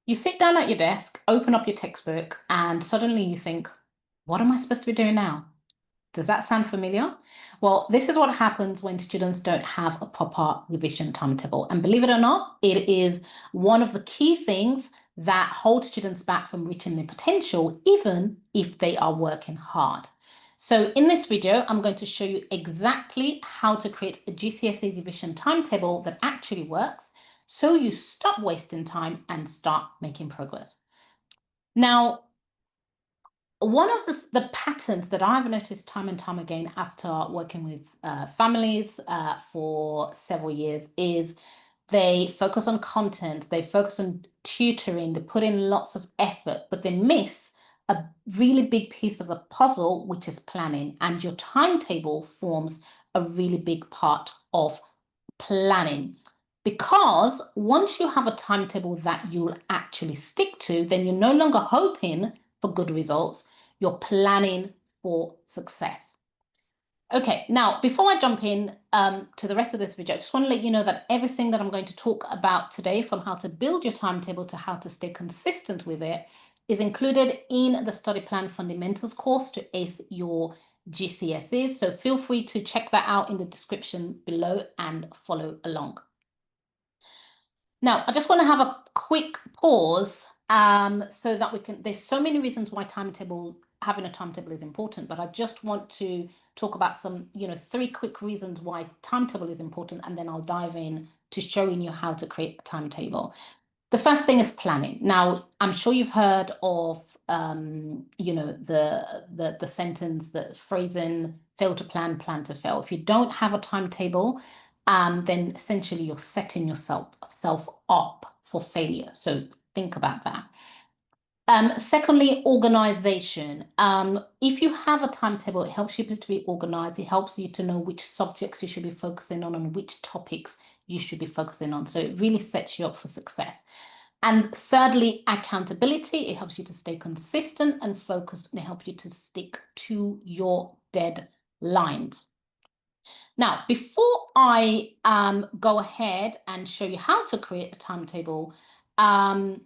You sit down at your desk, open up your textbook, and suddenly you think, what am I supposed to be doing now? Does that sound familiar? Well, this is what happens when students don't have a proper revision timetable. And believe it or not, it is one of the key things that hold students back from reaching their potential, even if they are working hard. So in this video, I'm going to show you exactly how to create a GCSE revision timetable that actually works, so you stop wasting time and start making progress. Now, one of the patterns that I've noticed time and time again after working with families for several years is they focus on content, they focus on tutoring, they put in lots of effort, but they miss a really big piece of the puzzle, which is planning. And your timetable forms a really big part of planning. Because once you have a timetable that you'll actually stick to, then you're no longer hoping for good results, you're planning for success. Okay, now before I jump in to the rest of this video, I just want to let you know that everything that I'm going to talk about today, from how to build your timetable to how to stay consistent with it, is included in the Study Plan Fundamentals course to ace your GCSEs. So feel free to check that out in the description below and follow along. Now, I just want to have a quick pause so that we can, there's so many reasons why having a timetable is important, but I just want to talk about some, 3 quick reasons why timetable is important, and then I'll dive in to showing you how to create a timetable. The first thing is planning. Now, I'm sure you've heard of, the sentence, the phrasing, fail to plan, plan to fail. If you don't have a timetable, then essentially you're setting yourself up for failure. So think about that. Secondly, organization. If you have a timetable, it helps you to be organized. It helps you to know which subjects you should be focusing on and which topics you should be focusing on. So it really sets you up for success. And thirdly, accountability. It helps you to stay consistent and focused, and it helps you to stick to your deadlines. Now, before I go ahead and show you how to create a timetable, I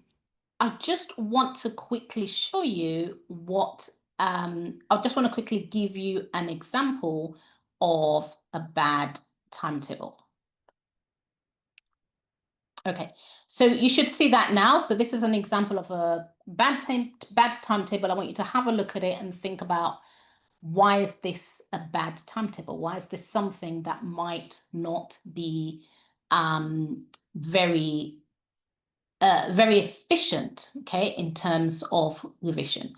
just want to quickly show you what, I just want to quickly give you an example of a bad timetable. Okay, so you should see that now. So this is an example of a bad timetable. I want you to have a look at it and think about, why is this a bad timetable? Why is this something that might not be very efficient, okay, in terms of revision?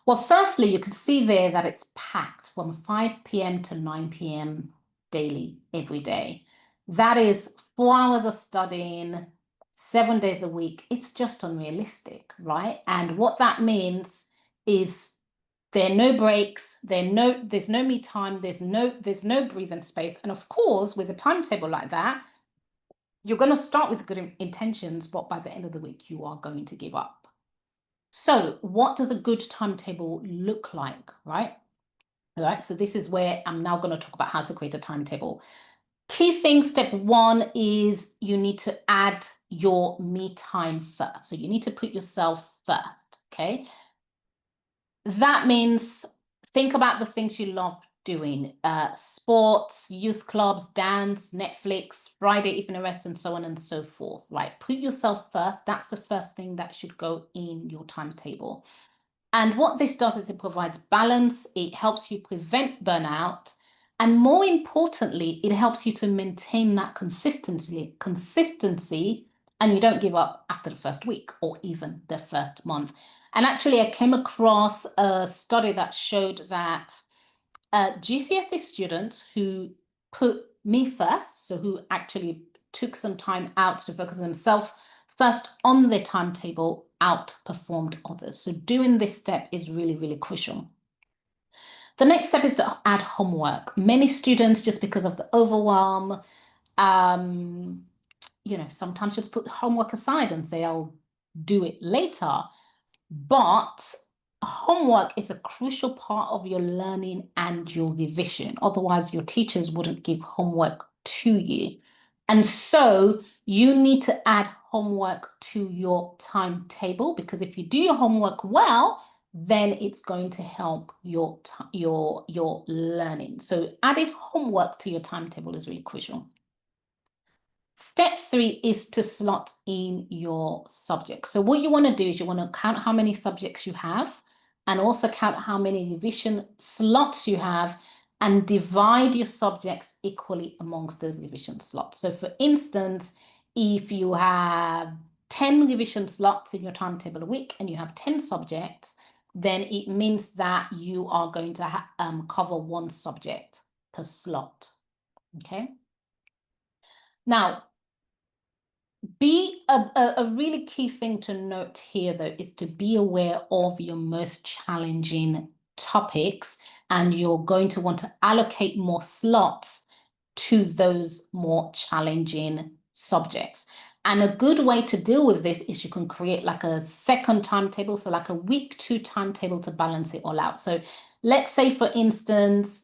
Well, firstly, you can see there that it's packed from 5 p.m. to 9 p.m. daily, every day. That is 4 hours of studying, 7 days a week. It's just unrealistic, right? And what that means is there are no breaks, there's no me time, there's no breathing space. And of course, with a timetable like that, you're going to start with good intentions, but by the end of the week, you are going to give up. So what does a good timetable look like, right? All right, so this is where I'm now going to talk about how to create a timetable. Key thing, step 1 is you need to add your me time first. So you need to put yourself first, okay? That means think about the things you love doing, sports, youth clubs, dance, Netflix, Friday evening rest, and so on and so forth, right? Put yourself first. That's the first thing that should go in your timetable. And what this does is it provides balance, it helps you prevent burnout, and more importantly, it helps you to maintain that consistency, and you don't give up after the first week or even the first month. And actually, I came across a study that showed that GCSE students who put me first, so who actually took some time out to focus on themselves first on their timetable, outperformed others. So doing this step is really, really crucial. The next step is to add homework. Many students, just because of the overwhelm, sometimes just put homework aside and say, I'll do it later. But homework is a crucial part of your learning and your revision. Otherwise, your teachers wouldn't give homework to you. And so you need to add homework to your timetable, because if you do your homework well, then it's going to help your learning. So adding homework to your timetable is really crucial. Step 3 is to slot in your subjects. So what you want to do is you want to count how many subjects you have and also count how many revision slots you have and divide your subjects equally amongst those revision slots. So for instance, if you have 10 revision slots in your timetable a week and you have 10 subjects, then it means that you are going to cover one subject per slot. Okay. Now, a really key thing to note here, though, is to be aware of your most challenging topics, and you're going to want to allocate more slots to those more challenging subjects. And a good way to deal with this is you can create like a second timetable, so like a week 2 timetable to balance it all out. So let's say, for instance,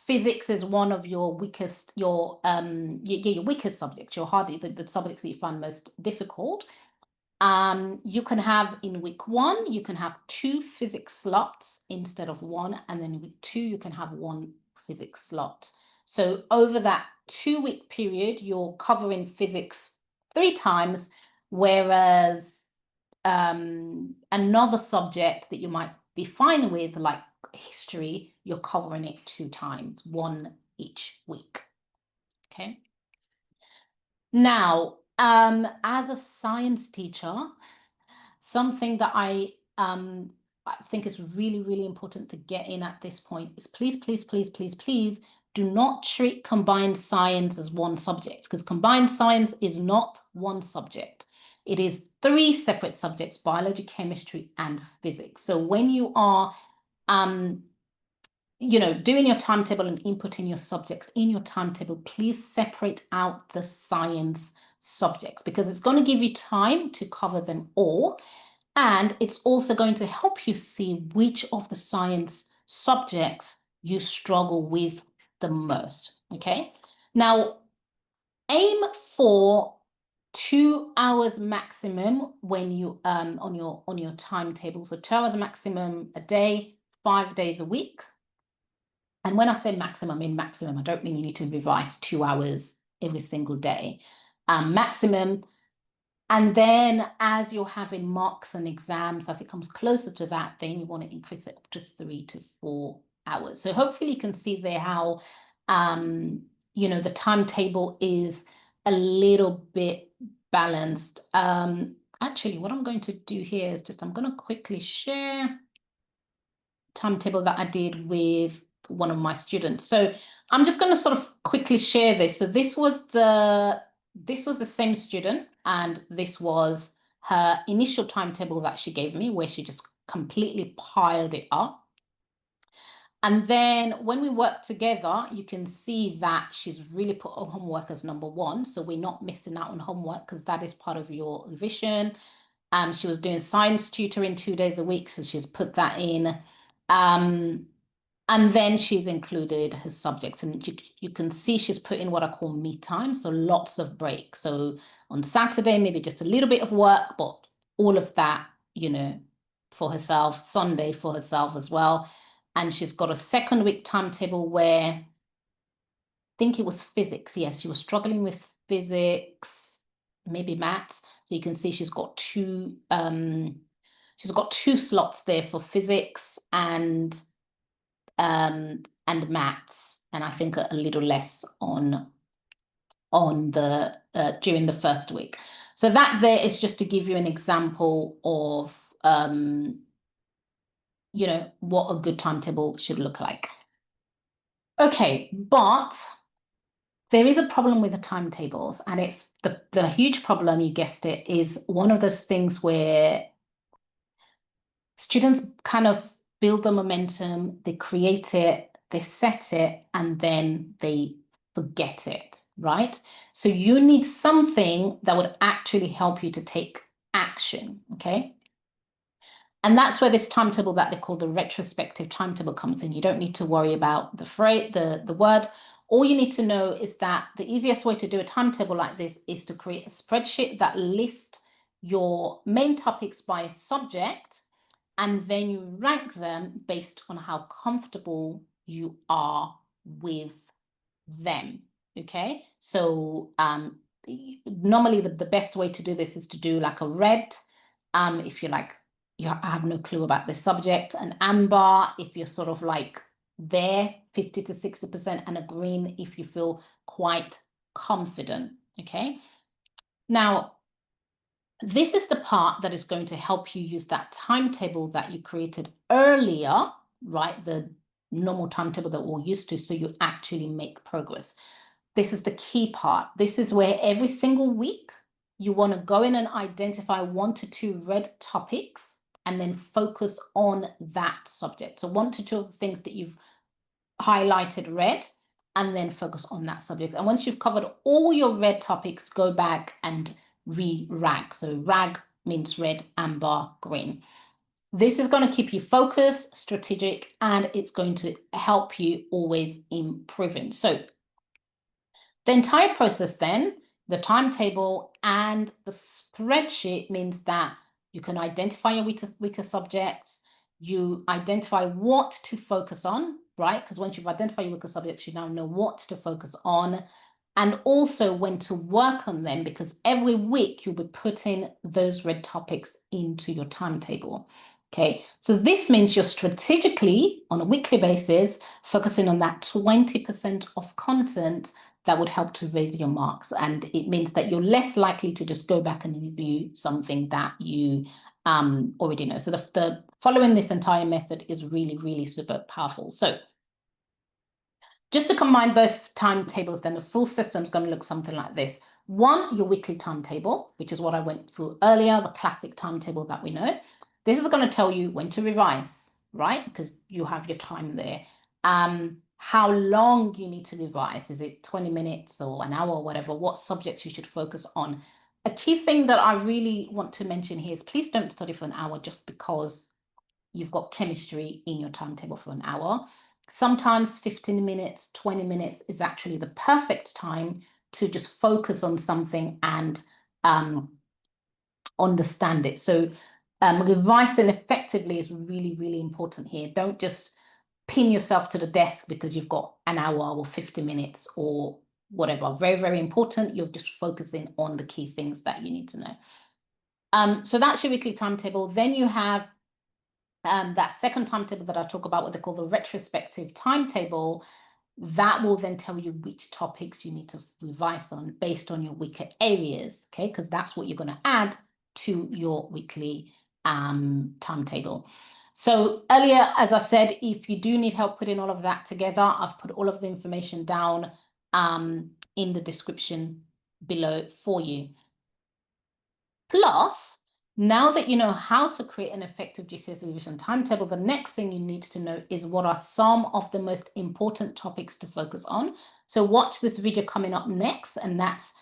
physics is one of your weakest, your weakest subjects, your the subjects that you find most difficult. You can have in week 1, you can have 2 physics slots instead of 1, and then in week 2, you can have 1 physics slot. So over that 2-week period, you're covering physics 3 times, whereas another subject that you might be fine with, like history, you're covering it 2 times, 1 each week. Okay. Now, as a science teacher, something that I think is really, really important to get in at this point is please, please, please, please, please do not treat combined science as one subject, because combined science is not one subject. It is 3 separate subjects: biology, chemistry, and physics. So when you are doing your timetable and inputting your subjects in your timetable, please separate out the science subjects, because it's going to give you time to cover them all. And it's also going to help you see which of the science subjects you struggle with the most. Okay. Now, aim for 2 hours maximum when you on your timetable. So 2 hours maximum a day, 5 days a week. And when I say maximum, I mean maximum. I don't mean you need to revise 2 hours every single day. Maximum. And then as you're having mocks and exams, as it comes closer to that, then you want to increase it up to 3 to 4 hours. So hopefully you can see there how, the timetable is a little bit balanced. Actually, what I'm going to do here is I'm going to quickly share timetable that I did with one of my students. So I'm just going to sort of quickly share this. So this was the same student, and this was her initial timetable that she gave me, where she just completely piled it up. And then when we work together, you can see that she's really put her homework as number 1. So we're not missing out on homework, because that is part of your revision. She was doing science tutoring 2 days a week, so she's put that in. And then she's included her subjects, and you can see she's put in what I call me time, so lots of breaks. So on Saturday, maybe just a little bit of work, but all of that, for herself. Sunday for herself as well. And she's got a second week timetable where I think it was physics. Yes, she was struggling with physics, maybe maths. So you can see she's got 2 slots there for physics and maths, and I think a little less on the during the first week. So that there is just to give you an example of what a good timetable should look like. Okay, but there is a problem with the timetables, and it's the huge problem, you guessed it, is one of those things where students kind of build the momentum, they create it, they set it, and then they forget it, right? So you need something that would actually help you to take action, okay? And that's where this timetable that they call the retrospective timetable comes in. You don't need to worry about the phrase, the word. All you need to know is that the easiest way to do a timetable like this is to create a spreadsheet that lists your main topics by subject, and then you rank them based on how comfortable you are with them. Okay, so normally the best way to do this is to do like a red, if you're like, you have no clue about this subject, an amber if you're sort of like there 50 to 60%, and a green if you feel quite confident. Okay, now this is the part that is going to help you use that timetable that you created earlier, right? The normal timetable that we're used to, so you actually make progress. This is the key part. This is where every single week you want to go in and identify 1 to 2 red topics and then focus on that subject. So 1 to 2 things that you've highlighted red, and then focus on that subject. And once you've covered all your red topics, go back and re-rag. So rag means red, amber, green. This is going to keep you focused, strategic, and it's going to help you always improving. So the entire process then, the timetable and the spreadsheet, means that you can identify your weaker subjects, you identify what to focus on, right? Because once you've identified your weaker subjects, you now know what to focus on, and also when to work on them, because every week you'll be putting those red topics into your timetable. Okay, so this means you're strategically, on a weekly basis, focusing on that 20% of content that would help to raise your marks. And it means that you're less likely to just go back and review something that you already know. So the following this entire method is really, really super powerful. So just to combine both timetables, then the full system is going to look something like this. 1, your weekly timetable, which is what I went through earlier, the classic timetable that we know. This is going to tell you when to revise, right? Because you have your time there. How long you need to revise. Is it 20 minutes or an hour or whatever? What subjects you should focus on. A key thing that I really want to mention here is please don't study for an hour just because you've got chemistry in your timetable for an hour. Sometimes 15 minutes, 20 minutes is actually the perfect time to just focus on something and understand it. So revising effectively is really, really important here. Don't just pin yourself to the desk because you've got an hour or 50 minutes or whatever. Very, very important. You're just focusing on the key things that you need to know. So that's your weekly timetable. Then you have that second timetable that I talk about, what they call the retrospective timetable. That will then tell you which topics you need to revise on based on your weaker areas, okay? Because that's what you're going to add to your weekly timetable. So earlier, as I said, if you do need help putting all of that together, I've put all of the information down in the description below for you. Plus, now that you know how to create an effective GCSE revision timetable, the next thing you need to know is what are some of the most important topics to focus on. So watch this video coming up next, and that's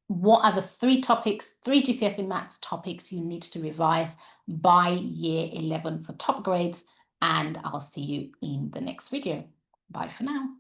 what are the 3 GCSE maths topics you need to revise by year 11 for top grades. And I'll see you in the next video. Bye for now.